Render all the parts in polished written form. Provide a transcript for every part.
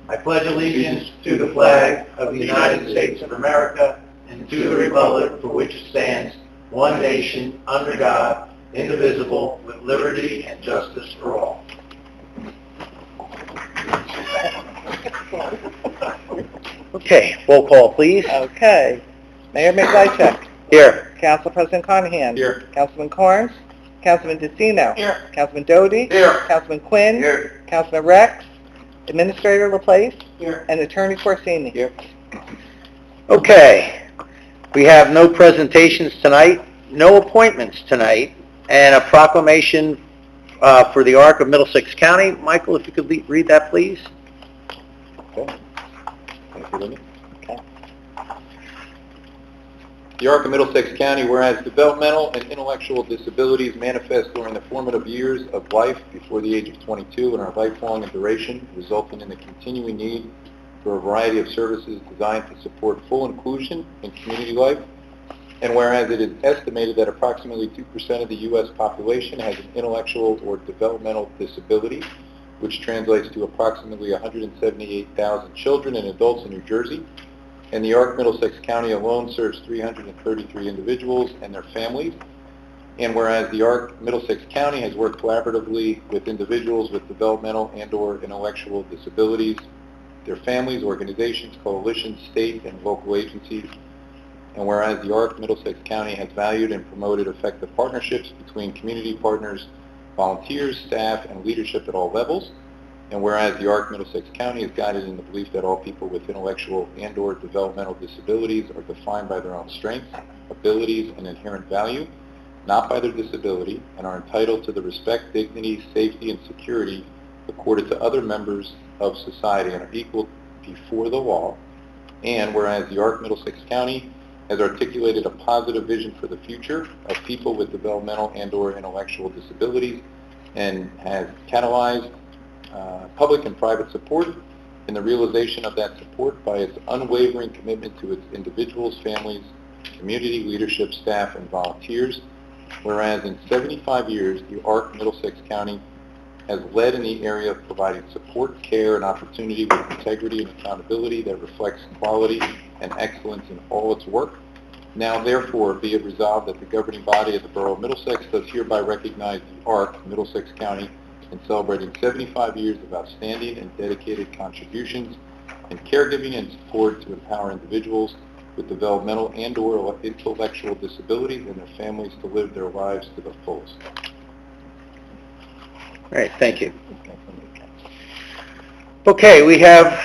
I pledge allegiance to the flag of the United States of America and to the republic for which it stands, one nation, under God, indivisible, with liberty and justice for all. Okay, roll call, please. Okay. Mayor McLeichek. Here. Council President Conahan. Here. Councilman Carnes. Councilman DeCino. Here. Councilman Doty. Here. Councilman Quinn. Here. Councilman Rex. Administrator Laplace. Here. And Attorney Corsini. Here. Okay, we have no presentations tonight, no appointments tonight, and a proclamation for the Arc of Middlesex County. Michael, if you could read that, please. Okay. Thank you, Linda. Okay. The Arc of Middlesex County, whereas developmental and intellectual disabilities manifest during the formative years of life before the age of 22 and are lifelong in duration, resulting in the continuing need for a variety of services designed to support full inclusion in community life. And whereas it is estimated that approximately 2% of the U.S. population has an intellectual or developmental disability, which translates to approximately 178,000 children and adults in New Jersey. And the Arc Middlesex County alone serves 333 individuals and their families. And whereas the Arc Middlesex County has worked collaboratively with individuals with developmental and/or intellectual disabilities, their families, organizations, coalitions, state and local agencies. And whereas the Arc Middlesex County has valued and promoted effective partnerships between community partners, volunteers, staff, and leadership at all levels. And whereas the Arc Middlesex County is guided in the belief that all people with intellectual and/or developmental disabilities are defined by their own strengths, abilities, and inherent value, not by their disability, and are entitled to the respect, dignity, safety, and security accorded to other members of society and are equal before the law. And whereas the Arc Middlesex County has articulated a positive vision for the future of people with developmental and/or intellectual disabilities and has catalyzed public and private support in the realization of that support by its unwavering commitment to its individuals, families, community leadership, staff, and volunteers. Whereas in 75 years, the Arc Middlesex County has led in the area of providing support, care, and opportunity with integrity and accountability that reflects quality and excellence in all its work. Now, therefore, be it resolved that the governing body of the Borough of Middlesex does hereby recognize the Arc Middlesex County in celebrating 75 years of outstanding and dedicated contributions in caregiving and support to empower individuals with developmental and/or intellectual disabilities and their families to live their lives to the fullest. All right, thank you. Okay, we have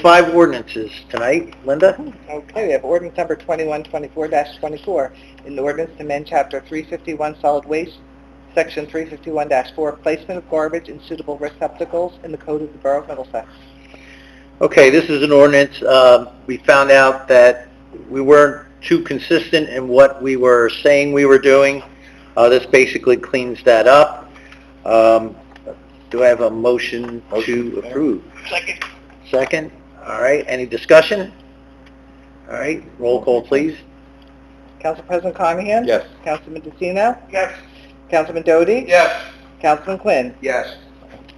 5 ordinances tonight. Linda? Okay, we have ordinance number 2124-24, an ordinance to amend Chapter 351 Solid Waste, Section 351-4, placement of garbage in suitable receptacles in the Code of the Borough of Middlesex. Okay, this is an ordinance. We found out that we weren't too consistent in what we were saying we were doing. This basically cleans that up. Do I have a motion to approve? Second. Second? All right, any discussion? All right, roll call, please. Council President Conahan? Yes. Councilman DeCino? Yes. Councilman Doty? Yes. Councilman Quinn? Yes.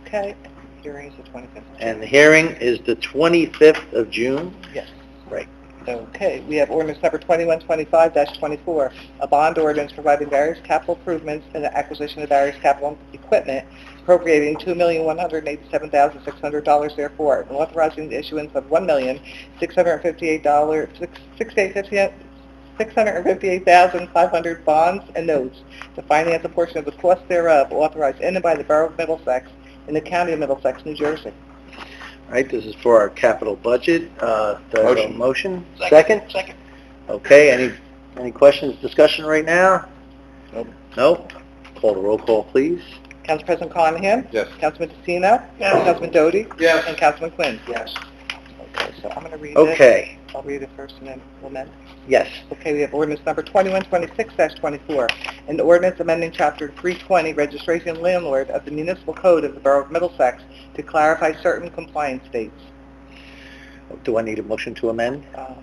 Okay, hearing is the 25th. And the hearing is the 25th of June? Yes. Right. Okay, we have ordinance number 2125-24, a bond ordinance providing various capital improvements and the acquisition of various capital equipment, appropriating $2,187,600 therefore, and authorizing the issuance of $1,658,500 bonds and notes to finance a portion of the cost thereof, authorized in and by the Borough of Middlesex in the County of Middlesex, New Jersey. All right, this is for our capital budget. Do I have a motion? Second? Second. Okay, any questions, discussion right now? Nope. Nope. Call the roll call, please. Council President Conahan? Yes. Councilman DeCino? Yes. Councilman Doty? Yes. And Councilman Quinn? Yes. Okay, so I'm going to read it. Okay, I'll read it first and then we'll amend. yes. Okay, we have ordinance number 2126-24, an ordinance amending Chapter 320, Registration of Landlord of the Municipal Code of the Borough of Middlesex to clarify certain compliance dates. Do I need a motion to amend? A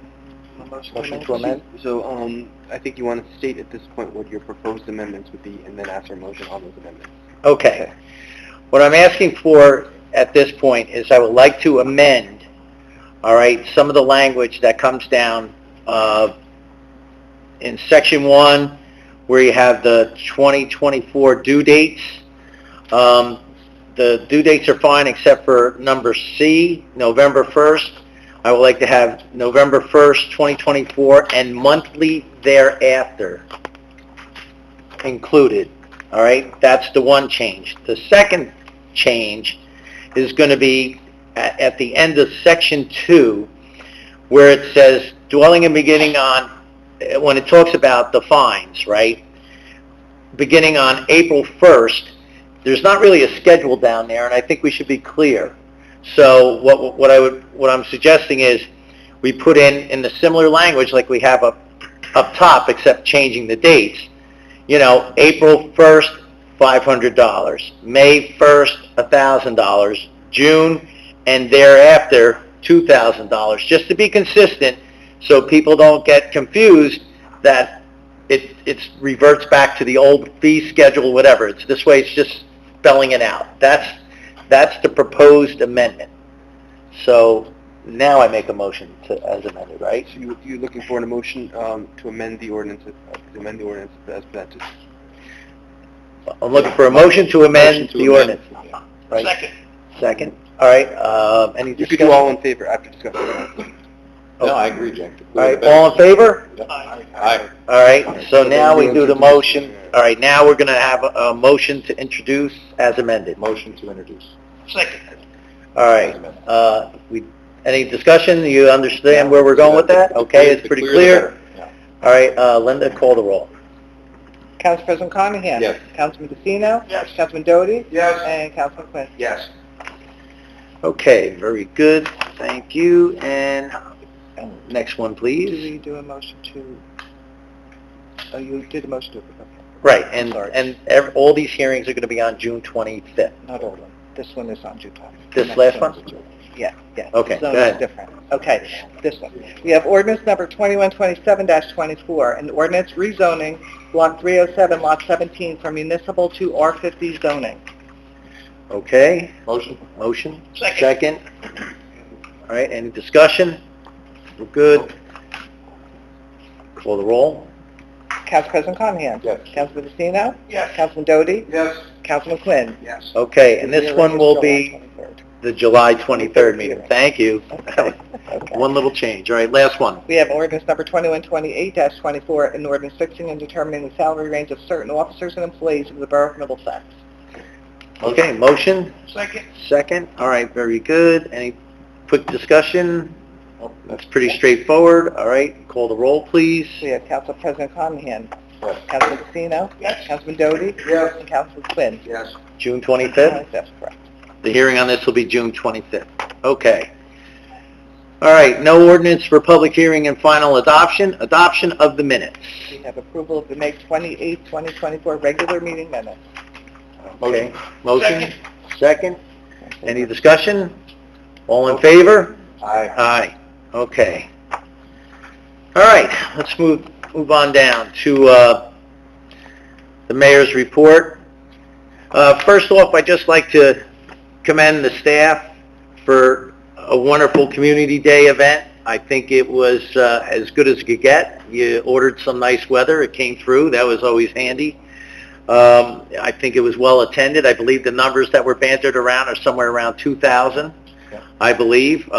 Motion to amend? So, I think you want to state at this point what your proposed amendments would be, and then ask for a motion on those amendments. Okay. What I'm asking for at this point is I would like to amend, all right, some of the language that comes down in Section 1, where you have the 2024 due dates. The due dates are fine except for number C, November 1st. I would like to have November 1st, 2024, and monthly thereafter included. All right, that's the one change. The second change is going to be at the end of Section 2, where it says dwelling and beginning on, when it talks about the fines, right? Beginning on April 1st, there's not really a schedule down there, and I think we should be clear. So what I'm suggesting is we put in the similar language like we have up top, except changing the dates. You know, April 1st, $500, May 1st, $1,000, June and thereafter, $2,000, just to be consistent, so people don't get confused that it reverts back to the old fee schedule, whatever. It's this way. It's just spelling it out. That's the proposed amendment. So now I make a motion as amended, right? So you're looking for a motion to amend the ordinance, as presented? I'm looking for a motion to amend the ordinance. Right? Second. All right. Any You could discussion? do all in favor after discussion. No, I agree, Jack. All right. All in favor? Aye. All right. So now we do the motion. All right. Now we're going to have a motion to introduce as amended. Motion to introduce. All right. Any discussion? You understand where we're going with that? Okay. It's pretty clear. All right. Linda, call the roll. Council President Carnahan? Yes. Councilman Decino? Yes. Councilman Doty? Yes. And Councilman Quinn? Yes. Okay. Very good. Thank you. And next one, Do please. we do a motion to, oh, you did a motion to, okay. Right. Sorry. And all these hearings are going to be on June 25th. Not all of them. This one is on June 20th. This Next last one's one? June. Yeah. Okay, Zone go ahead. is different. Okay, this one. We have ordinance number 2127-24, an ordinance rezoning Block 307, Lot 17 from municipal to R50 zoning. Okay. Motion? Motion? Second. All right, any discussion? We're good. Call the roll. Council President Carnahan? Yes. Councilman Decino? Yes. Councilman Doty? Yes. Councilman Quinn? Yes. Okay, and this one will be the July 23rd meeting. Thank you. Okay. One little change. All right, last one. We have ordinance number 2128-24, an ordinance fixing and determining the salary range of certain officers and employees of the Borough of Middlesex. Okay, motion? Second. Second. All right, very good. Any quick discussion? Oh, That's pretty straightforward. All right, call the roll, please. We have Council President Carnahan. Yes. Councilman Decino? Yes. Councilman Doty? Yes. And Councilman Quinn? Yes. June 25th? That's correct. The hearing on this will be June 25th. Okay. All right, no ordinance for public hearing and final adoption. Adoption of the minutes. We have approval of the May 28, 2024 regular meeting minutes. Okay. Motion? Second. Any discussion? All in favor? Aye. Aye. Okay. All right, let's move on down to the mayor's report. First off, I'd just like to commend the staff for a wonderful Community Day event. I think it was as good as it could get. You ordered some nice weather. It came through. That was always handy. I think it was well attended. I believe the numbers that were bantered around are somewhere around 2,000, I believe,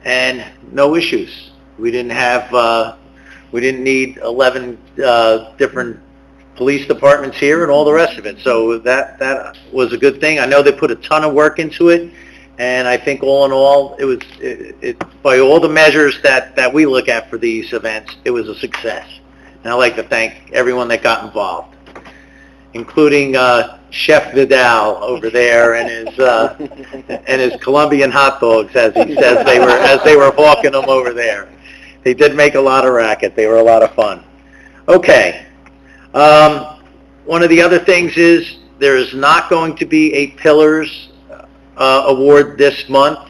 and no issues. We didn't need 11 different police departments here and all the rest of it. So that was a good thing. I know they put a ton of work into it, and I think all in all, it was by all the measures that we look at for these events, it was a success. And I'd like to thank everyone that got involved, including Chef Vidal over there and his Colombian hot dogs, as he says, as they were hawking them over there. They did make a lot of racket. They were a lot of fun. Okay. One of the other things is there is not going to be a Pillars award this month.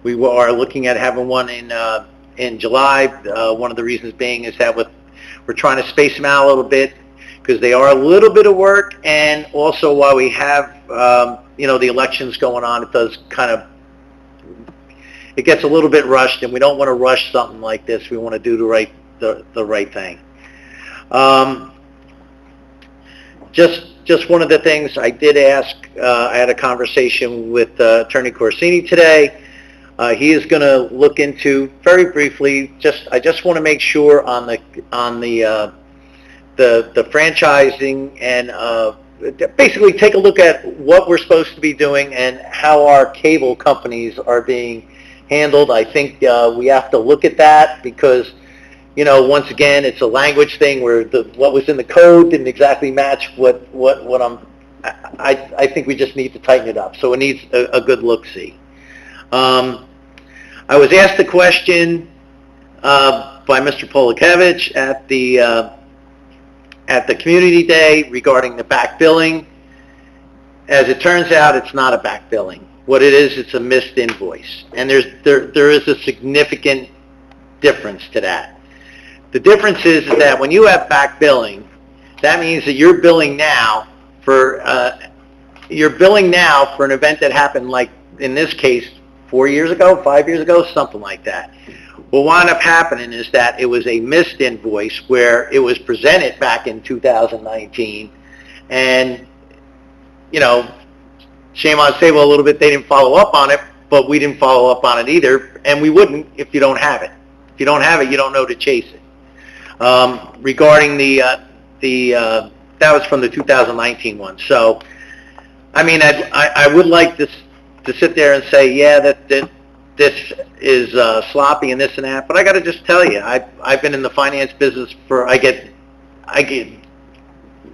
We are looking at having one in July. One of the reasons being is that we're trying to space them out a little bit. because they are a little bit of work, and also while we have, the elections going on, it does it gets a little bit rushed, and we don't want to rush something like this. We want to do the right thing. Just one of the things I did ask, I had a conversation with Attorney Corsini today. He is going to look into, very briefly, I just want to make sure on the franchising, and basically take a look at what we're supposed to be doing and how our cable companies are being handled. I think we have to look at that because, once again, it's a language thing where what was in the code didn't exactly match what I think we just need to tighten it up. So it needs a good look-see. I was asked a question by Mr. Polakevich at the community day regarding the back billing. As it turns out, it's not a back billing. What it is, it's a missed invoice, and there is a significant difference to that. The difference is that when you have back billing, that means that you're billing now for an event that happened, like in this case 4 years ago, 5 years ago, something like that. What wound up happening is that it was a missed invoice where it was presented back in 2019, and shame on Sable a little bit, they didn't follow up on it, but we didn't follow up on it either, and we wouldn't if you don't have it. If you don't have it, you don't know to chase it. Regarding that was from the 2019 one. So, I mean, I would like to sit there and say, yeah, that this is sloppy and this and that, but I got to just tell you, I've been in the finance business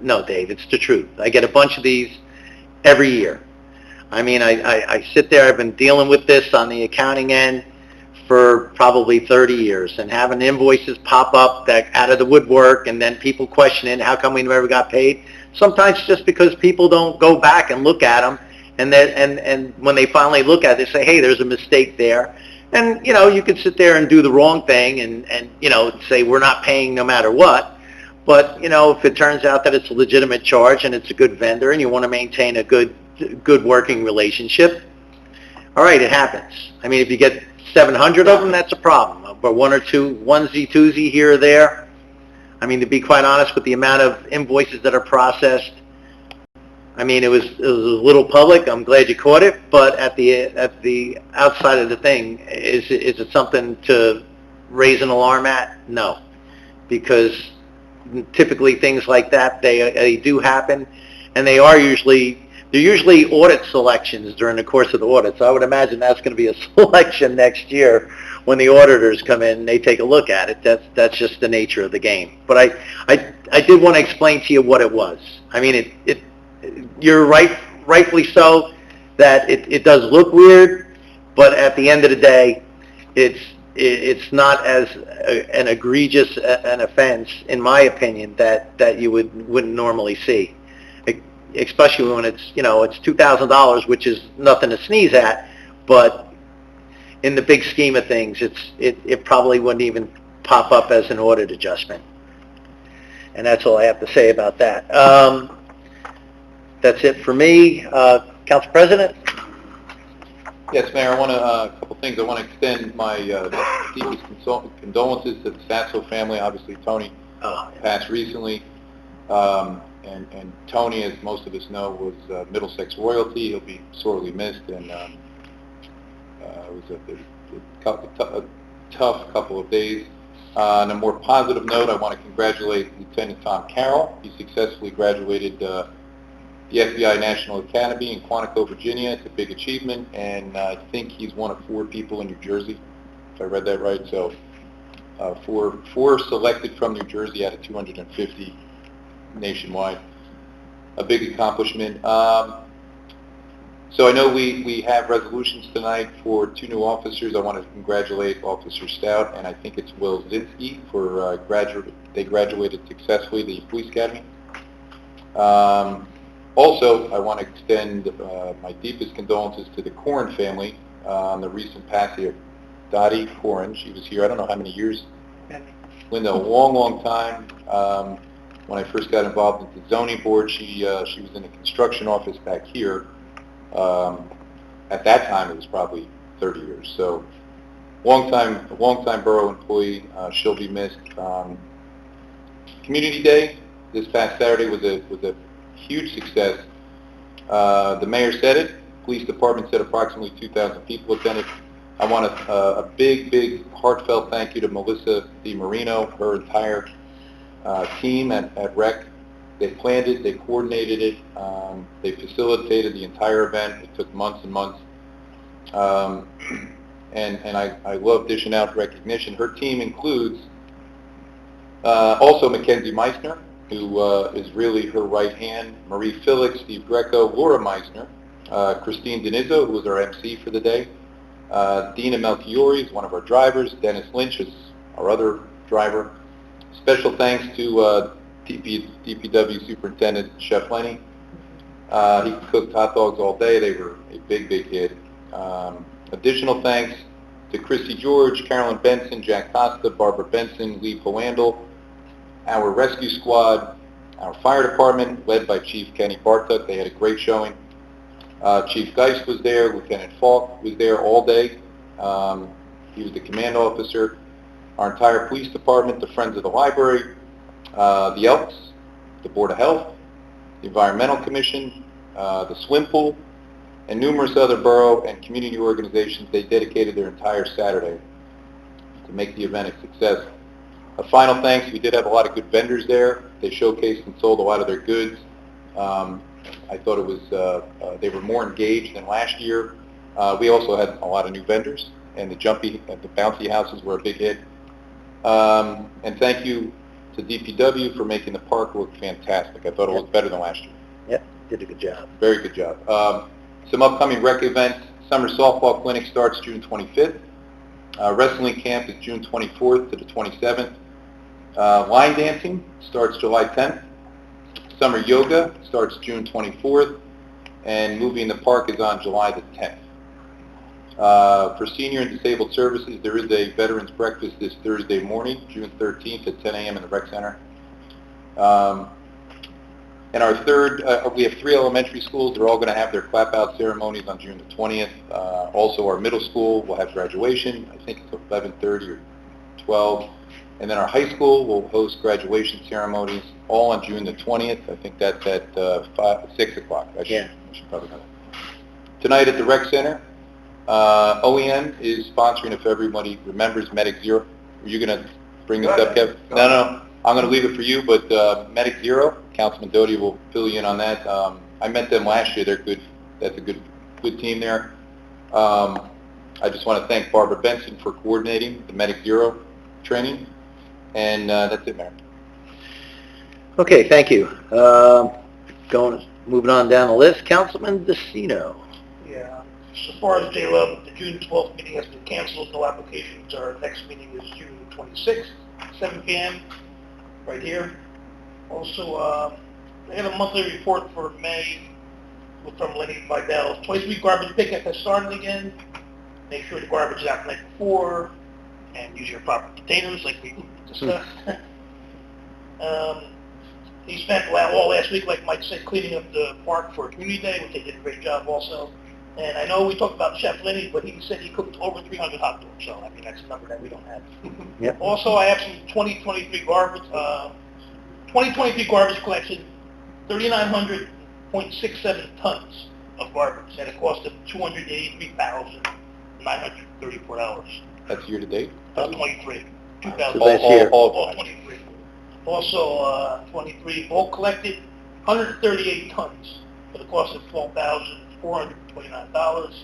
no, Dave, it's the truth. I get a bunch of these every year. I mean, I sit there, I've been dealing with this on the accounting end for probably 30 years, and having invoices pop up that out of the woodwork, and then people questioning how come we never got paid. Sometimes just because people don't go back and look at them, and when they finally look at it, they say, hey, there's a mistake there. And, you could sit there and do the wrong thing and say we're not paying no matter what. But, if it turns out that it's a legitimate charge and it's a good vendor and you want to maintain a good working relationship, all right, it happens. I mean, if you get 700 of them, that's a problem. But one or two, onesie, twosie here or there. I mean, to be quite honest, with the amount of invoices that are processed, I mean, it was a little public. I'm glad you caught it, but at the outside of the thing, is it something to raise an alarm at? No, because typically things like that they do happen, and they're usually audit selections during the course of the audit. So I would imagine that's going to be a selection next year when the auditors come in and they take a look at it. That's just the nature of the game. But I did want to explain to you what it was. I mean, you're rightfully so that it does look weird, but at the end of the day, it's not as an egregious an offense, in my opinion, that you wouldn't normally see, especially when it's $2,000, which is nothing to sneeze at, but in the big scheme of things, it probably wouldn't even pop up as an audit adjustment. And that's all I have to say about that. That's it for me. Council President? Yes, Mayor, I want to, a couple things. I want to extend my deepest condolences to the Sasso family. Obviously, Tony passed recently. And Tony, as most of us know, was Middlesex royalty. He'll be sorely missed, and it was a tough couple of days. On a more positive note, I want to congratulate Lieutenant Tom Carroll. He successfully graduated the FBI National Academy in Quantico, Virginia. It's a big achievement, and I think he's one of 4 people in New Jersey, if I read that right. So four selected from New Jersey out of 250 nationwide. A big accomplishment. So I know we have resolutions tonight for 2 new officers. I want to congratulate Officer Stout, and I think it's Will Zinsky for they graduated successfully the Police Academy. Also, I want to extend my deepest condolences to the Corrin family on the recent passing of Dottie Corrin. She was here, I don't know how many years, Linda, a long time. When I first got involved with the zoning board, she was in the construction office back here. At that time, it was probably 30 years. So, long time borough employee. She'll be missed. Community Day this past Saturday was a huge success. The mayor said it. Police department said approximately 2,000 people attended. I want a big, heartfelt thank you to Melissa DiMarino, her entire team at REC. They planned it, they coordinated it, they facilitated the entire event. It took months and months. And I love dishing out recognition. Her team includes also Mackenzie Meissner, who is really her right hand, Marie Felix, Steve Greco, Laura Meissner, Christine Denizzo, who was our MC for the day, Dina Melchiori is one of our drivers, Dennis Lynch is our other driver. Special thanks to DPW Superintendent Chef Lenny. He cooked hot dogs all day. They were a big hit. Additional thanks to Christy George, Carolyn Benson, Jack Costa, Barbara Benson, Lee Poandel, our rescue squad, our fire department, led by Chief Kenny Bartuk. They had a great showing. Chief Geist was there. Lieutenant Falk was there all day. He was the command officer. Our entire police department, the Friends of the Library, the Elks, the Board of Health, the Environmental Commission, the swim pool, and numerous other borough and community organizations. They dedicated their entire Saturday to make the event a success. A final thanks, we did have a lot of good vendors there. They showcased and sold a lot of their goods. I thought it was, they were more engaged than last year. We also had a lot of new vendors, and the bouncy houses were a big hit. And thank you to DPW for making the park look fantastic. I thought it was better than last year. Yep, did a good job. Very good job. Some upcoming rec events. Summer softball clinic starts June 25th. Wrestling camp is June 24th to the 27th. Line dancing starts July 10th. Summer yoga starts June 24th. And movie in the park is on July the 10th. For senior and disabled services, there is a veterans breakfast this Thursday morning, June 13th at 10 a.m. in the rec center. And our third, we have 3 elementary schools. They're all going to have their clap-out ceremonies on June the 20th. Also, our middle school will have graduation. I think it's 11:30 or 12. And then our high school will host graduation ceremonies all on June the 20th. I think that's at 6 o'clock. I should probably know that. Tonight at the rec center, OEM is sponsoring, if everybody remembers, Medic Zero. Are you going to bring this up, Kev? No. I'm going to leave it for you, but Medic Zero, Councilman Doty will fill you in on that. I met them last year. They're good. That's a good team there. I just want to thank Barbara Benson for coordinating the Medic Zero training. And that's it, Mayor. Okay, thank you. Moving on down the list, Councilman Vecino. Yeah, as far as J-Love, the June 12th meeting has been canceled. No applications. Our next meeting is June 26th, 7 p.m. right here. Also, I had a monthly report for May from Lenny Vidal. Twice-a-week garbage pickup has started again. Make sure the garbage is out the night before, and use your proper containers like we discussed. He spent all last week, like Mike said, cleaning up the park for Community Day, which they did a great job also. And I know we talked about Chef Lenny, but he said he cooked over 300 hot dogs, so I mean that's a number that we don't have. Yep. Also, I have some 2023 garbage collection, 3,900.67 tons of garbage at a cost of $283,934. That's year to date? 23. So that's year. All 23. Also, 23 bulk collected, 138 tons for the cost of $12,429.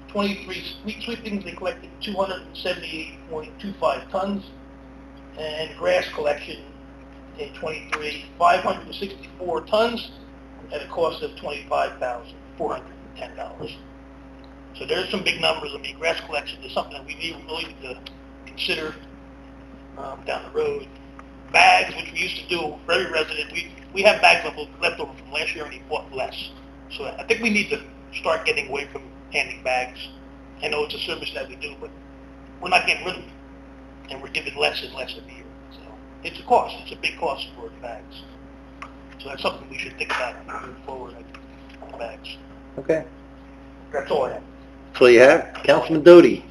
23 street sweepings, they collected 278.25 tons. And grass collection in 23, 564 tons at a cost of $25,410. So there's some big numbers. I mean, grass collection is something that we really need to consider down the road. Bags, which we used to do for every resident, we have bags left over from last year and he bought less. So I think we need to start getting away from handing bags. I know it's a service that we do, but we're not getting rid of them. And we're giving less and less every year. So it's a cost. It's a big cost for the bags. So that's something we should think about moving forward, I think, on the bags. Okay. That's all I have. That's all you have? Councilman Doty?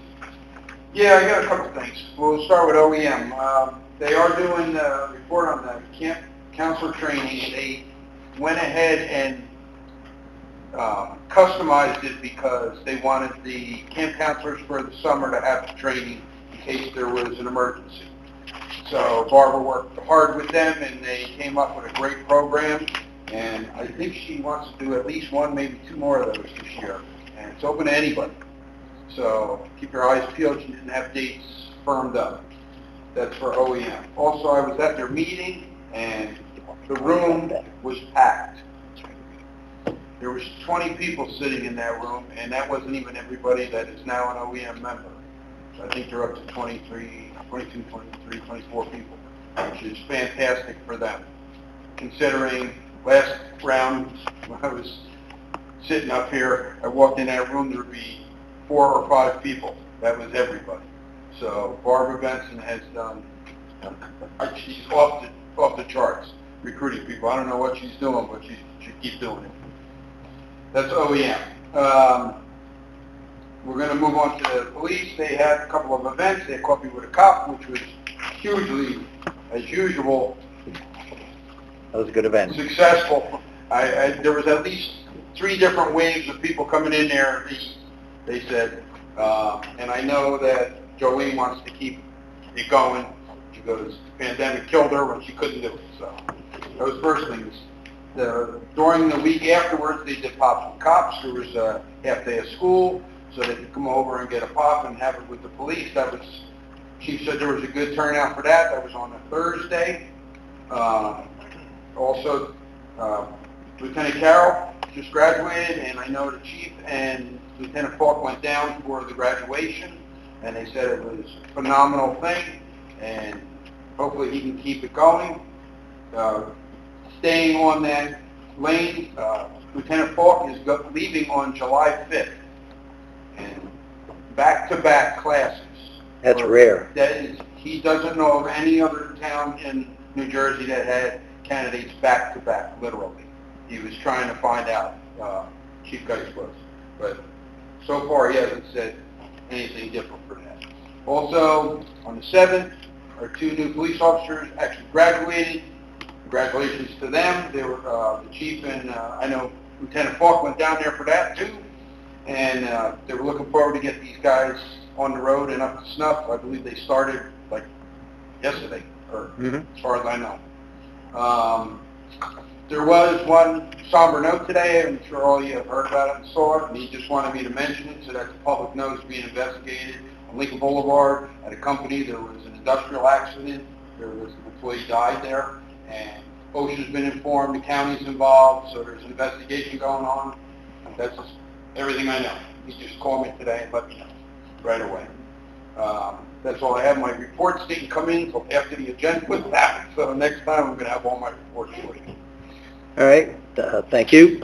Yeah, I got a couple things. We'll start with OEM. They are doing a report on the camp counselor training. They went ahead and customized it because they wanted the camp counselors for the summer to have the training in case there was an emergency. So Barbara worked hard with them, and they came up with a great program. And I think she wants to do at least one, maybe two more of those this year. And it's open to anybody. So keep your eyes peeled. She didn't have dates firmed up. That's for OEM. Also, I was at their meeting, and the room was packed. There was 20 people sitting in that room, and that wasn't even everybody that is now an OEM member. So I think they're up to 22, 23, 24 people, which is fantastic for them. Considering last round, when I was sitting up here, I walked in that room, there would be 4 or 5 people. That was everybody. So Barbara Benson has done, she's off the charts recruiting people. I don't know what she's doing, but she should keep doing it. That's OEM. We're going to move on to the police. They had a couple of events. They had Coffee with a Cop, which was hugely, as usual, That was a good event. successful. There was at least 3 different waves of people coming in there, they said. And I know that Jolene wants to keep it going because the pandemic killed her when she couldn't do it. So those first things. During the week afterwards, they did Pops with Cops. There was a half day of school, so they could come over and get a pop and have it with the police. That was, Chief said there was a good turnout for that. That was on a Thursday. Also, Lieutenant Carroll just graduated, and I know the Chief and Lieutenant Falk went down for the graduation, and they said it was a phenomenal thing, and hopefully he can keep it going. Staying on that lane, Lieutenant Falk is leaving on July 5th, and back-to-back classes. That's rare. That is, he doesn't know of any other town in New Jersey that had candidates back-to-back, literally. He was trying to find out, Chief Geis was. But so far, he hasn't said anything different for that. Also, on the 7th, our 2 new police officers actually graduated. Congratulations to them. They were, the Chief and I know Lieutenant Falk went down there for that, too. And they were looking forward to get these guys on the road and up to snuff. I believe they started, like, yesterday, or as far as I know. There was one somber note today. I'm sure all you have heard about it and saw it, and he just wanted me to mention it so that the public knows it's being investigated. On Lincoln Boulevard, at a company, there was an industrial accident. There was an employee died there, and OSHA's been informed, the county's involved, so there's an investigation going on. That's just everything I know. He just called me today and let me know right away. That's all I have. My reports didn't come in until after the agenda was out, so next time I'm going to have all my reports for you. All right, thank you.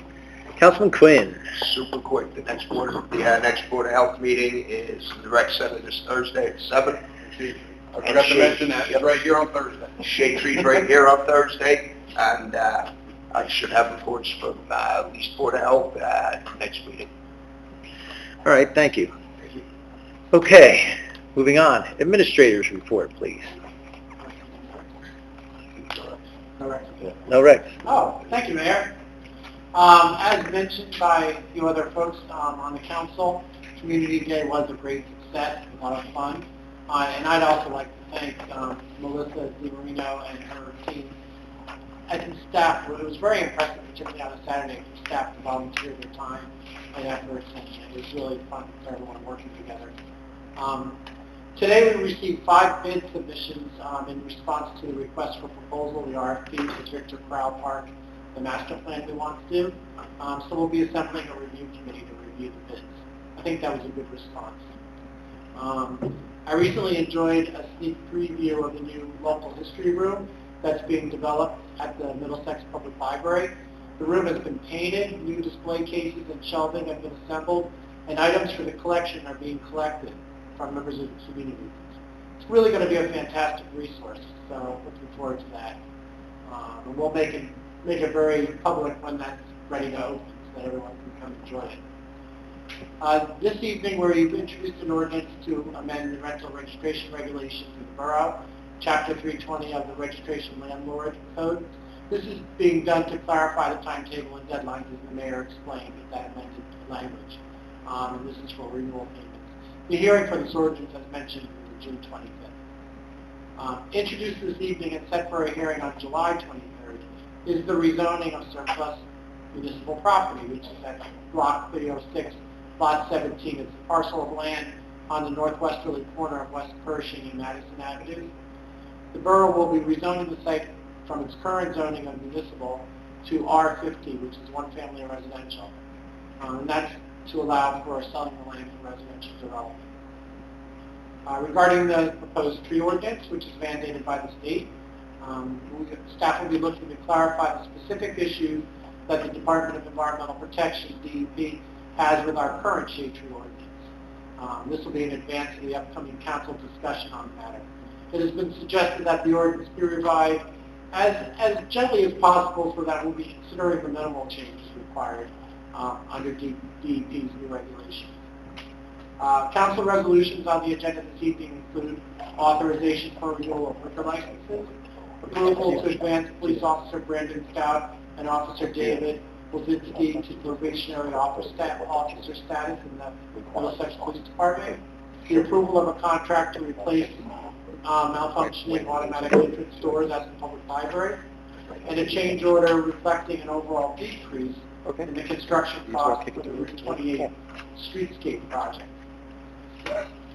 Councilman Quinn? Super quick. The next Board of Health meeting is in the rec center this Thursday at 7. I forgot to mention that. It's right here on Thursday. Shade Tree's right here on Thursday, and I should have reports from at least Board of Health at the next meeting. All right, thank you. Okay, moving on. Administrator's report, please. No, Rex. Oh, thank you, Mayor. As mentioned by a few other folks on the council, Community Day was a great success, a lot of fun. And I'd also like to thank Melissa DiMarino and her team. As a staff, it was very impressive, particularly on a Saturday, for staff to volunteer their time and efforts, and it was really fun for everyone working together. Today we received 5 bid submissions in response to the request for proposal, the RFP for Victor Crowell Park, the master plan we want to do. So we'll be assembling a review committee to review the bids. I think that was a good response. I recently enjoyed a sneak preview of the new local history room that's being developed at the Middlesex Public Library. The room has been painted, new display cases and shelving have been assembled, and items for the collection are being collected from members of the community. it's really going to be a fantastic resource. So looking forward to that. And we'll make it very public when that's ready to open so that everyone can come enjoy it. This evening we've introduced an ordinance to amend the rental registration regulations in the borough, Chapter 320 of the Registration Landlord Code. This is being done to clarify the timetable and deadlines, as the mayor explained, with that amended language. And this is for renewal payments. The hearing for this ordinance, as mentioned, is June 25th. Introduced this evening and set for a hearing on July 23rd is the rezoning of surplus municipal property, which is at Block 306, Lot 17. It's a parcel of land on the northwesterly corner of West Pershing and Madison Avenues. The borough will be rezoning the site from its current zoning of municipal to R50, which is one-family residential. And that's to allow for selling the land for residential development. Regarding the proposed tree ordinance, which is mandated by the state, staff will be looking to clarify the specific issues that the Department of Environmental Protection, DEP, has with our current shade tree ordinance. This will be in advance of the upcoming council discussion on the matter. It has been suggested that the ordinance be revised as gently as possible so that we'll be considering the minimal changes required under DEP's new regulations. Council resolutions on the agenda this evening include authorization for renewal of liquor licenses, approval to advance police officer Brandon Stout and officer David Wilzinski to probationary officer status in the Middlesex Police Department, the approval of a contract to replace malfunctioning automatic entrance doors at the public library, and a change order reflecting an overall decrease in the construction cost for the Route 28 streetscape project.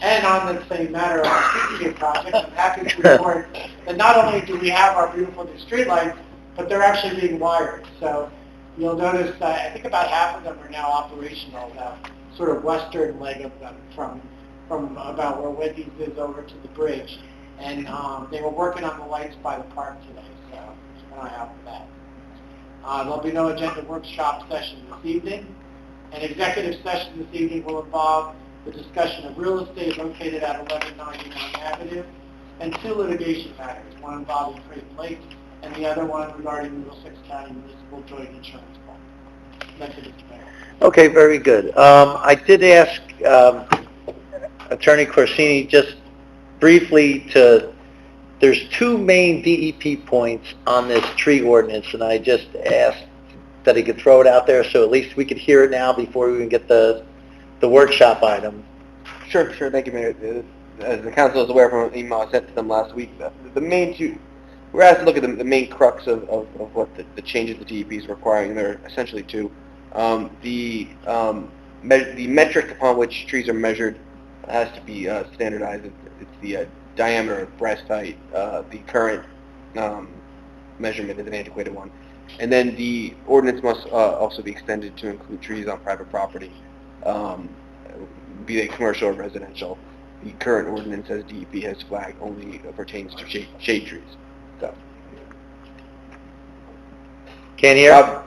And on the same matter of the streetscape project, I'm happy to report that not only do we have our beautiful new streetlights, but they're actually being wired. So you'll notice I think about half of them are now operational, the sort of western leg of them from about where Wendy's is over to the bridge. And they were working on the lights by the park today, so keep an eye out for that. There'll be no agenda workshop session this evening. An executive session this evening will involve the discussion of real estate located at 1199 Avenue and two litigation matters, one involving Creighton Lake and the other one regarding Middlesex County Municipal Joint Insurance Fund. That's it, Mr. Mayor. Okay, very good. I did ask Attorney Corsini just briefly there's two main DEP points on this tree ordinance, and I just asked that he could throw it out there so at least we could hear it now before we even get the workshop item. Sure, thank you, Mayor. As the council is aware from an email I sent to them last week, the main two, we're asked to look at the main crux of what the changes the DEP is requiring. There are essentially two. The metric upon which trees are measured has to be standardized. It's the diameter of breast height. The current measurement is an antiquated one. And then the ordinance must also be extended to include trees on private property, be they commercial or residential. The current ordinance, as DEP has flagged, only pertains to shade trees. So. Can't hear?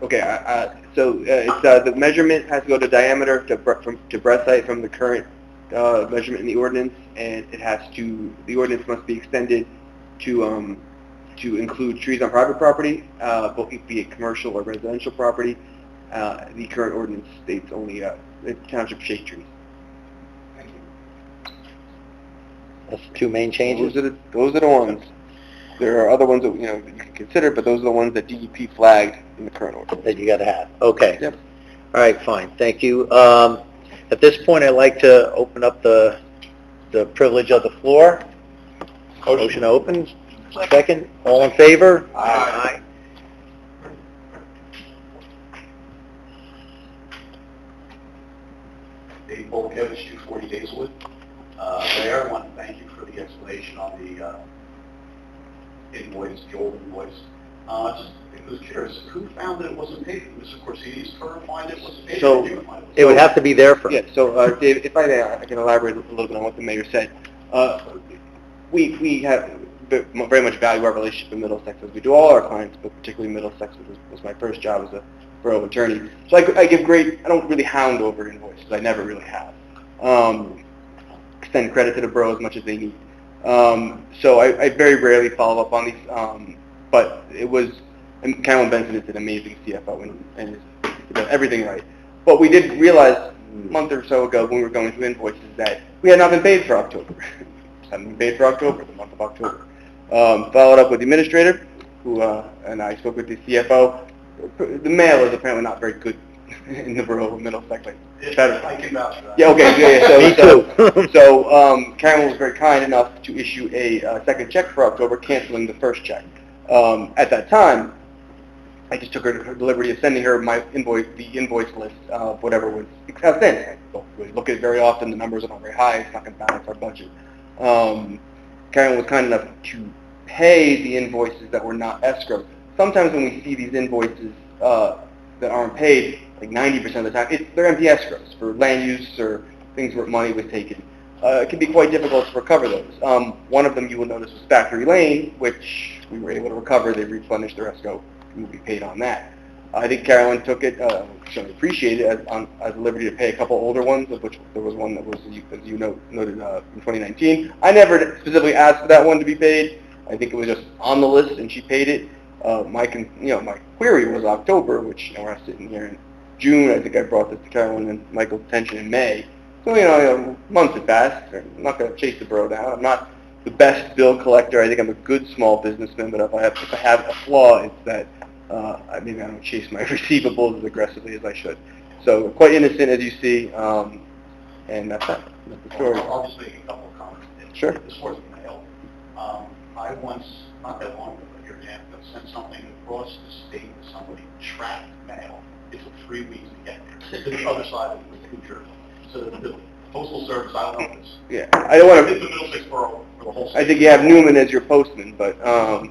Okay, so it's the measurement has to go to diameter to breast height from the current measurement in the ordinance, and the ordinance must be extended to include trees on private property, both be it commercial or residential property. The current ordinance states only township shade trees. Thank you. That's the two main changes? Those are the ones. There are other ones that you can consider, but those are the ones that DEP flagged in the current ordinance. That you got to have. Okay. Yep. All right, fine. Thank you. At this point, I'd like to open up the privilege of the floor. Motion opens. Second. All in favor? Aye. Dave Bolkevich, 240 Hazelwood. Mayor, I want to thank you for the explanation on the invoice, the old invoice. Just I was curious, who found that it wasn't paid? Mr. Corsini's firm find it wasn't paid? So or you find it would have to be there for. Yeah, so Dave, if I may, I can elaborate a little bit on what the mayor said. We have very much value our relationship with Middlesex, as we do all our clients, but particularly Middlesex was my first job as a borough attorney. So I don't really hound over invoices. I never really have. extend credit to the borough as much as they need. So I very rarely follow up on these, but it was, and Carolyn Benson is an amazing CFO and he does everything right. But we did realize a month or so ago when we were going through invoices that we had not been paid for October. Hadn't been paid for October, the month of October. Followed up with the administrator, who, and I spoke with the CFO. The mail is apparently not very good in the borough of Middlesex. I can vouch for that. Yeah, okay, yeah. Me too. So Carolyn was very kind enough to issue a second check for October, canceling the first check. At that time, I just took her the liberty of sending her the invoice list of whatever was outstanding. I don't really look at it very often. The numbers are not very high. It's not going to balance our budget. Carolyn was kind enough to pay the invoices that were not escrowed. Sometimes when we see these invoices that aren't paid, like 90% of the time, they're empty escrows for land use or things where money was taken. It can be quite difficult to recover those. One of them you will notice was Factory Lane, which we were able to recover. They replenished their escrow. We will be paid on that. I think Carolyn took it, certainly appreciated it as a liberty to pay a couple older ones, of which there was one that was, as you noted, in 2019. I never specifically asked for that one to be paid. I think it was just on the list, and she paid it. My query was October, which we're sitting here in June. I think I brought this to Carolyn and Michael's attention in May. So months have passed. I'm not going to chase the borough down. I'm not the best bill collector. I think I'm a good small businessman, but if I have a flaw, it's that maybe I don't chase my receivables as aggressively as I should. So quite innocent, as you see, and that's that. That's the story. I'll just make a couple of comments. Sure. As far as mail, I once, not that long ago, but your dad sent something across the state to somebody, tracked mail. It took 3 weeks to get there. To the other side of New Jersey. So the Postal Service, I don't know this. Yeah, I don't want It's to. the Middlesex Borough for the whole state. I think you have Newman as your postman, but That's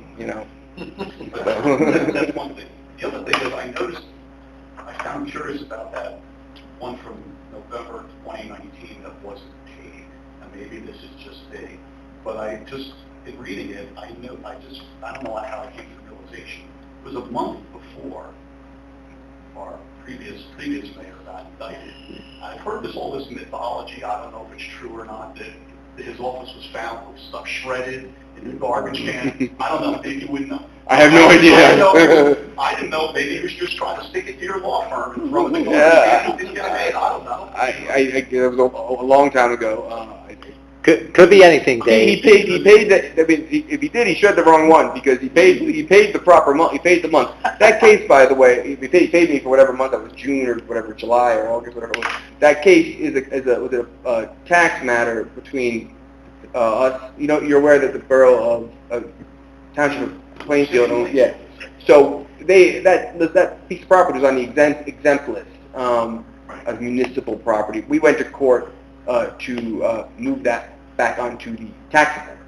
one thing. The other thing is I found curious about that one from November 2019 that wasn't paid. And maybe this is just vague, but in reading it, I don't know how I came to the realization. It was a month before our previous mayor got indicted. I've heard all this mythology, I don't know if it's true or not, that his office was found with stuff shredded in the garbage can. I don't know, maybe you wouldn't know. I have no idea. I didn't know, maybe he was just trying to stick it to your law firm and throw it in the Yeah. garbage can. Didn't get paid, I don't know. It was a long time ago. Could be anything, He Dave. paid that. I mean, if he did, he showed the wrong one because he paid the proper month. He paid the month. That case, by the way, he paid me for whatever month that was, June or whatever, July or August, whatever it was. That case was a tax matter between us. You're aware that the borough of Township of Plainfield owns, yeah. So that piece of property was on the exempt list of municipal property. We went to court to move that back onto the tax exempt,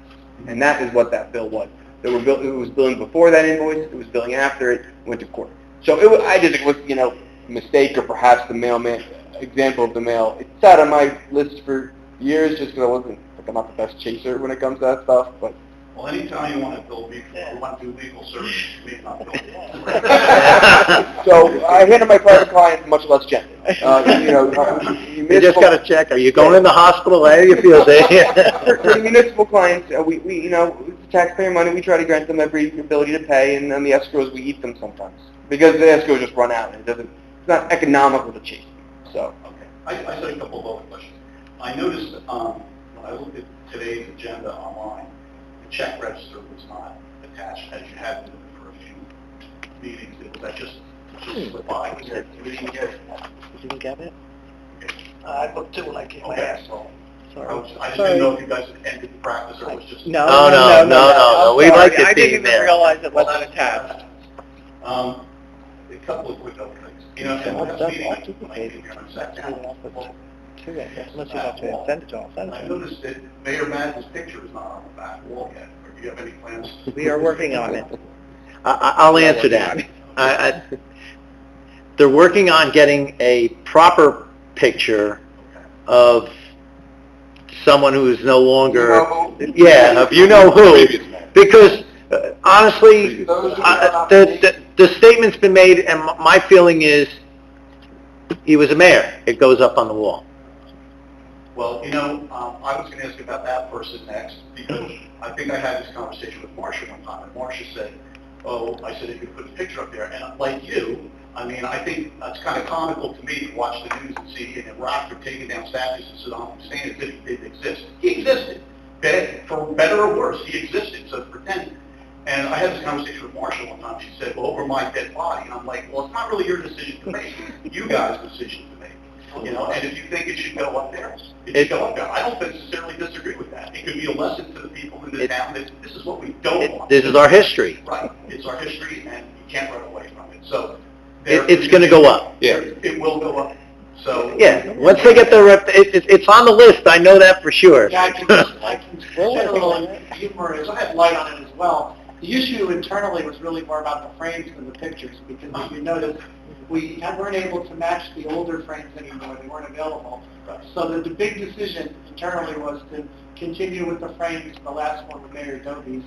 and that is what that bill was. It was billing before that invoice. It was billing after it. Went to court. So I just think it was a mistake, or perhaps the mailman example of the mail. It sat on my list for years just because I'm not the best chaser when it comes to that stuff, but. Well, anytime you want to build legal, you want to do legal services, you may not build it. So I handle my private clients much less gently. You just got to check. Are you going in the hospital? How do you feel, Dave? For the municipal clients, we it's taxpayer money. We try to grant them every ability to pay, and on the escrows we eat them sometimes because the escrows just run out, and it's not economical to chase them. So. Okay. I said a couple of other questions. I noticed when I looked at today's agenda online, the check register was not attached as you had been for a few meetings. Was that just slipped by? We didn't get it. You didn't get it? I looked too when I came Okay, back. so Sorry. I just didn't know if you guys had ended the practice or it was just... No. No. We like it I being didn't there. even realize it wasn't attached. A couple of quick other things. In the last meeting, when I came here on Saturday, Unless you want to send it to them, I noticed that Mayor Madden's picture is not on the back wall yet. Do you have any plans? We are working on it. I'll answer that. They're working on getting a proper picture of someone who is no longer... Yeah, of who. Because honestly, the statement's been made, and my feeling is he was a mayor. It goes up on the wall. Well, I was going to ask about that person next, because I think I had this conversation with Marcia one time, and Marcia said, oh, I said, if you put a picture up there, and like you, I mean, I think it's kind of comical to me to watch the news and see an Iraq taking down statues and Saddam Hussein as if he didn't exist. He existed. For better or worse, he existed, so pretend. And I had this conversation with Marcia one time. She said, well, over my dead body. And I'm like, well, it's not really your decision to make. You guys' decision to make. And if you think it should go up there, it should go up there. I don't necessarily disagree with that. It could be a lesson to the people in the town that this is what we don't want. This is our history. Right. It's our history, and you can't run away from it. So It's going to go up. Yeah. It will go up. So Yeah, once they get it's on the list, I know that for sure. Yeah, I can shed a little humor and light on it as well. The issue internally was really more about the frames than the pictures, because if you notice, we weren't able to match the older frames anymore. They weren't available. So the big decision internally was to continue with the frames, the last one with Mayor Doby's,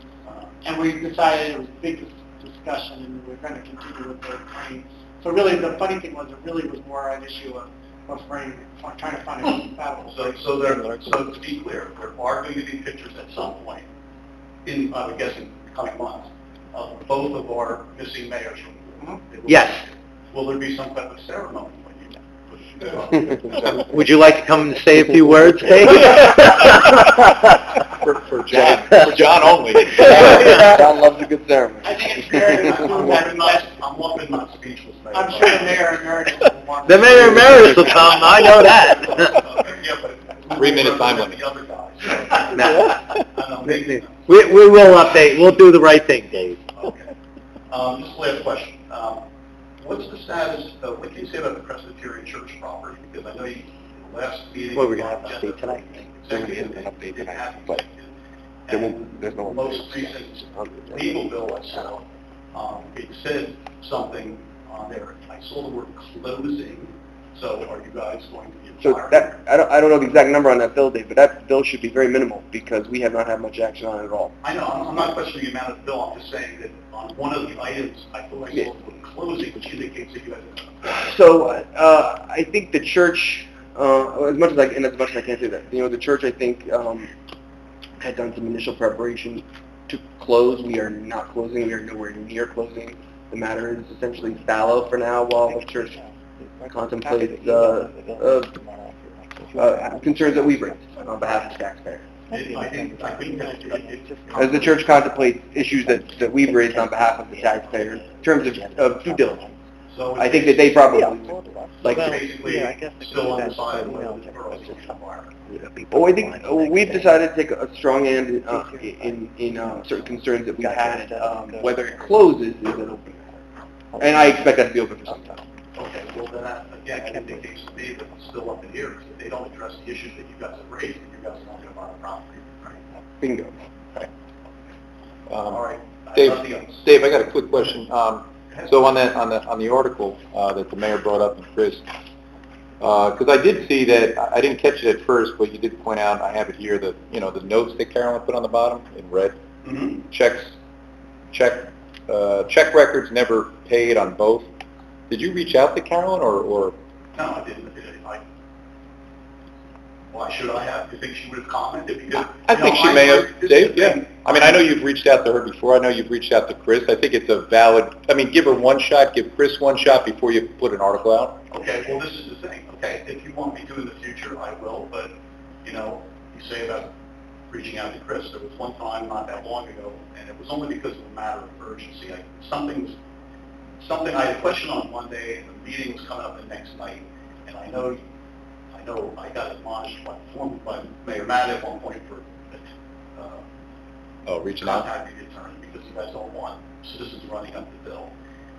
and we decided it was a big discussion, and we're going to continue with the frames. So really, the funny thing was, it really was more an issue of frame, trying to find a compatible. So to be clear, there are going to be pictures at some point, I would guess in the coming months, of both of our missing mayors from the Yes. Will there be some type of ceremony when you put it up? Would you like to come and say a few words, Dave? For John only. John loves a good ceremony. I think it's fair to assume that I'm walking not speechless, Mayor. I'm sure the mayor emeritus will want The mayor emeritus will come, I know that. Yeah, but 3 minute time limit. The other guys. I don't know, We will update, we'll do the right thing, Dave. Okay. Just last question. What's the status, what can you say about the Presbyterian Church property? Because I know you, in the last meeting... What, we're going to have an update tonight? Executive, An update didn't have tonight, but there's no... Most recent legal bill I saw, it said something on there. I saw the word closing, so are you guys going to be... So that, I don't know the exact number on that bill, Dave, but that bill should be very minimal, because we have not had much action on it at all. I know, I'm not questioning the amount of the bill, I'm just saying that on one of the items, I thought I saw the word closing, which indicates that you guys are... So, I think the church, as much as I can't say that, the church, I think, had done some initial preparation to close. We are not closing. We are nowhere near closing. The matter is essentially fallow for now while the church contemplates concerns that we've raised on behalf of the taxpayer. I think that As the church contemplates issues that we've raised on behalf of the taxpayer in terms of due diligence. So I think that they probably like to. basically still on the side of the borough's environment. Well, I think we've decided to take a strong hand in certain concerns that we've had. Whether it closes is an open matter, and I expect that to be open for some time. Okay, well then that, again, indicates to me that it's still up in the air, because if they don't address the issues that you guys have raised, then you guys are not going to buy the property, right? Bingo. All right. Dave, Nothing else. I got a quick question. So on the article that the mayor brought up, and Chris, because I did see that, I didn't catch it at first, but you did point out, I have it here, the notes that Carolyn put on the bottom in red. Mm-hmm. Check records never paid on both. Did you reach out to Carolyn, or? No, I didn't. Why should I have? You think she would have commented? Because, I think she may have, Dave, yeah. I mean, I know you've reached out to her before. I know you've reached out to Chris. I think it's a valid, give her one shot, give Chris one shot before you put an article out. Okay, well, this is the thing. Okay, if you want me to in the future, I will, but, you say about reaching out to Chris, there was one time not that long ago, and it was only because of a matter of urgency. Something I had a question on one day, and the meeting was coming up the next night, and I know I got admonished by Mayor Matt at one point for Reaching out? contacting the attorney, because you guys don't want citizens running up the bill.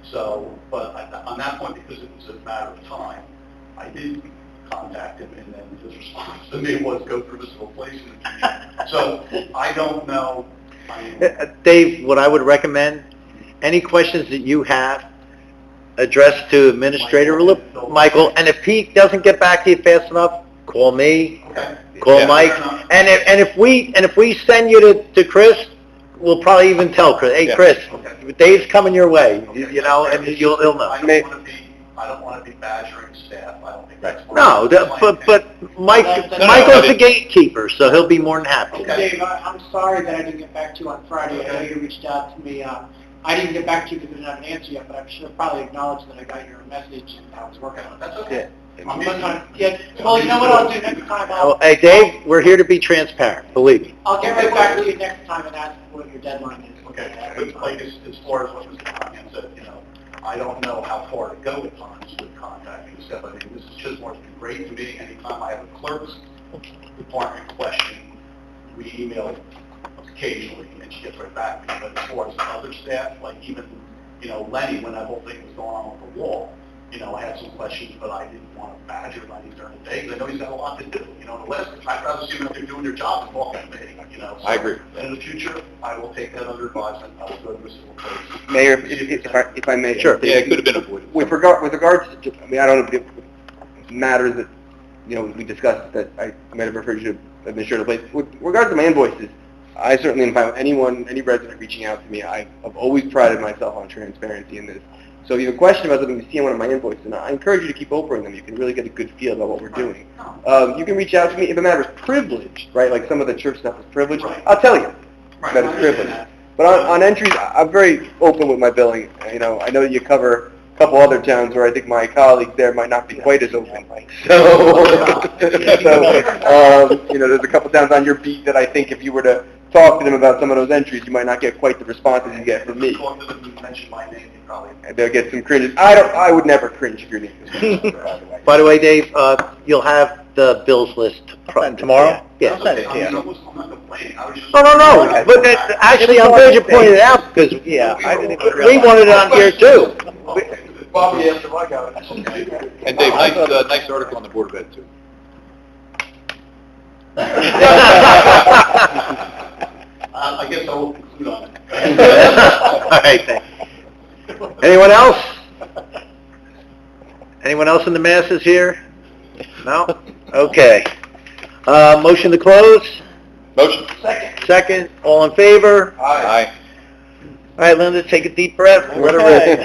So, but on that point, because it was a matter of time, I did contact him, and then his response to me was, go through this replacement. So, I don't know. Dave, what I would recommend, any questions that you have, addressed to Administrator Michael, and if he doesn't get back to you fast enough, call me, Okay. call Yeah. Mike, and if we send you to Chris, we'll probably even tell Chris, hey Yeah. Chris, Okay. Dave's coming your way, Okay. and he'll know. I don't want to be I don't want to be badgering staff. I don't think that's... No, but Michael's the gatekeeper, so he'll be more than happy. Okay. Dave, I'm sorry that I didn't get back to you on Friday. I know you reached out to me. I didn't get back to you because I didn't have an answer yet, but I should have probably acknowledged that I got your message and I was working on it. That's okay. I'm But, used to well, you know what I'll do next time? Well, hey, Dave, we're here to be transparent, believe me. I'll get right back to you next time and ask what your deadline is. Okay, but like as far as what Mr. Conyan said, I don't know how far to go at times with contacting stuff. I mean, this is just more great to me. Anytime I have a clerk's department question, we email occasionally and she gets right back to me. But as far as other staff, like even, Lenny, when that whole thing was going on with the wall, I had some questions, but I didn't want to badger Lenny during the day because I know he's got a lot to do. The list, I'd rather see them if they're doing their job and talking to me, So I agree. in the future, I will take that under advisement. I will go to the civil case. Mayor, if I may. Sure. Yeah, it could have been avoided. With regards to, I don't know if it matters that, we discussed that I might have referred you to administrative place. With regards to my invoices, I certainly invite any resident reaching out to me. I've always prided myself on transparency in this. So if you have a question about something you see on one of my invoices, and I encourage you to keep opening them. You can really get a good feel about what we're doing. You can reach out to me if it matters privilege, right? Like some of the church stuff is privilege. Right. I'll tell you Right. that it's privilege. But on entries, I'm very open with my billing. I know that you cover a couple other towns where I think my colleagues there might not be quite as open. So, there's a couple towns on your beat that I think if you were to talk to them about some of those entries, you might not get quite the responses you get from me. Talk to them, you mention my name, you probably... And they'll get some cringes. I would never cringe if your name was mentioned, by the way. By the way, Dave, you'll have the bills list tomorrow? Yeah. I'll send it to you. I'm not complaining. I was just... No. But actually, I'm glad you pointed it out because we wanted it on here too. Bobby asked if I got it. And Dave, nice article on the Board of Ed, too. I guess I will conclude on it. All right, thanks. Anyone else? Anyone else in the masses here? No? Okay. Motion to close? Motion. Second, all in favor? Aye. All right, Linda, take a deep breath. We're ready.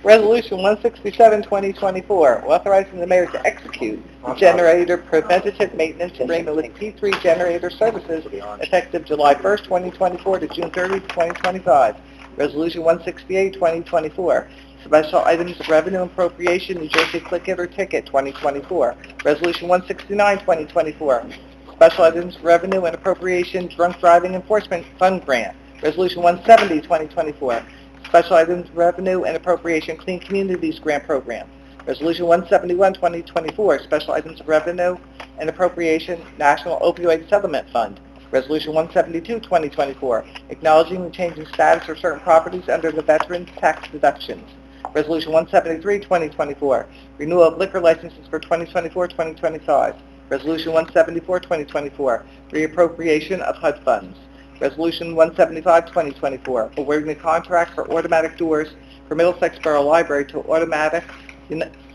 Resolution 167, 2024, authorizing the mayor to execute the generator preventative maintenance agreement with P3 Generator Services effective July 1st, 2024 to June 30th, 2025. Resolution 168, 2024, special items of revenue appropriation, New Jersey Click It or Ticket, 2024. Resolution 169, 2024, special items of revenue and appropriation, drunk driving enforcement fund grant. Resolution 170, 2024, special items of revenue and appropriation, Clean Communities Grant Program. Resolution 171, 2024, special items of revenue and appropriation, National Opioid Settlement Fund. Resolution 172, 2024, acknowledging the change in status of certain properties under the Veterans Tax Deductions. Resolution 173, 2024, renewal of liquor licenses for 2024-2025. Resolution 174, 2024, reappropriation of HUD funds. Resolution 175, 2024, awarding the contract for automatic doors for Middlesex Borough Library to Automatic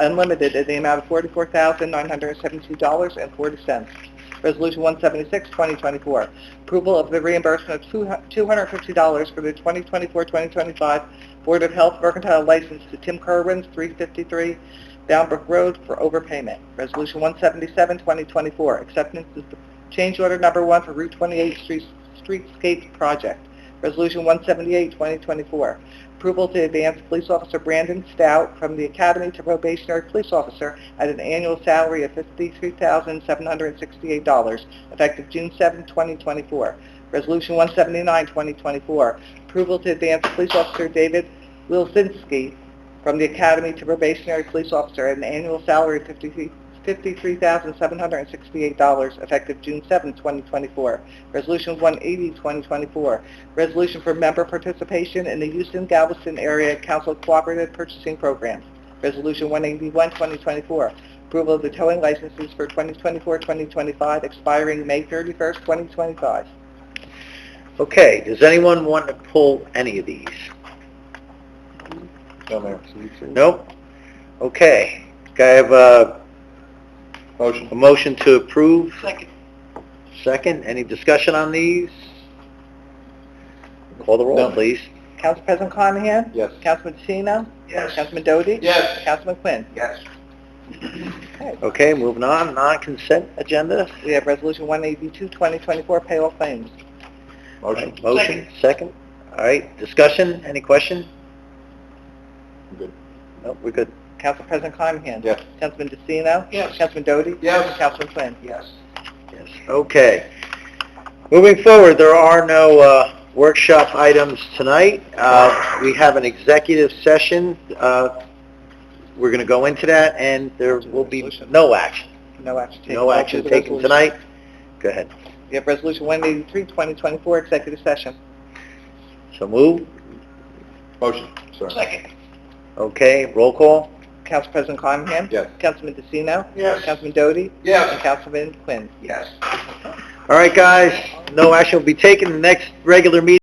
Unlimited in the amount of $44,972.40. Resolution 176, 2024, approval of the reimbursement of $250 for the 2024-2025 Board of Health Mercantile License to Tim Kerwin's 353 Downbrook Road for overpayment. Resolution 177, 2024, acceptance of the change order number 1 for Route 28 Streetscape Project. Resolution 178, 2024, approval to advance Police Officer Brandon Stout from the Academy to Probationary Police Officer at an annual salary of $53,768, effective June 7, 2024. Resolution 179, 2024, approval to advance Police Officer David Wilsinski from the Academy to Probationary Police Officer at an annual salary of $53,768, effective June 7, 2024. Resolution 180, 2024, resolution for member participation in the Houston-Galveston Area Council Cooperative Purchasing Program. Resolution 181, 2024, approval of the towing licenses for 2024-2025, expiring May 31st, 2025. Okay, does anyone want to pull any of these? No, Mayor. Nope? Okay. Can I have a motion to approve? Second. Any discussion on these? Call the roll, No. please. Council President Carnahan? Yes. Councilman DeCino? Yes. Councilman Doty? Yes. Councilman Quinn? Yes. Okay. Okay, moving on, non-consent agenda. We have Resolution 182, 2024, payroll claims. Motion? Motion, second. All right, discussion, any question? I'm good. No, we're good. Council President Carnahan? Yes. Councilman DeCino? Yes. Councilman Doty? Yes. And Councilman Quinn? Yes. Yes, okay. Moving forward, there are no workshop items tonight. We have an executive session. We're going to go into that, and there will be no action. No action taken. No action taken tonight. Go ahead. We have Resolution 183, 2024, executive session. So move. Motion, sorry. Second. Okay, roll call. Council President Carnahan? Yes. Councilman DeCino? Yes. Councilman Doty? Yes. And Councilman Quinn? Yes. All right, guys, no action will be taken. The next regular meeting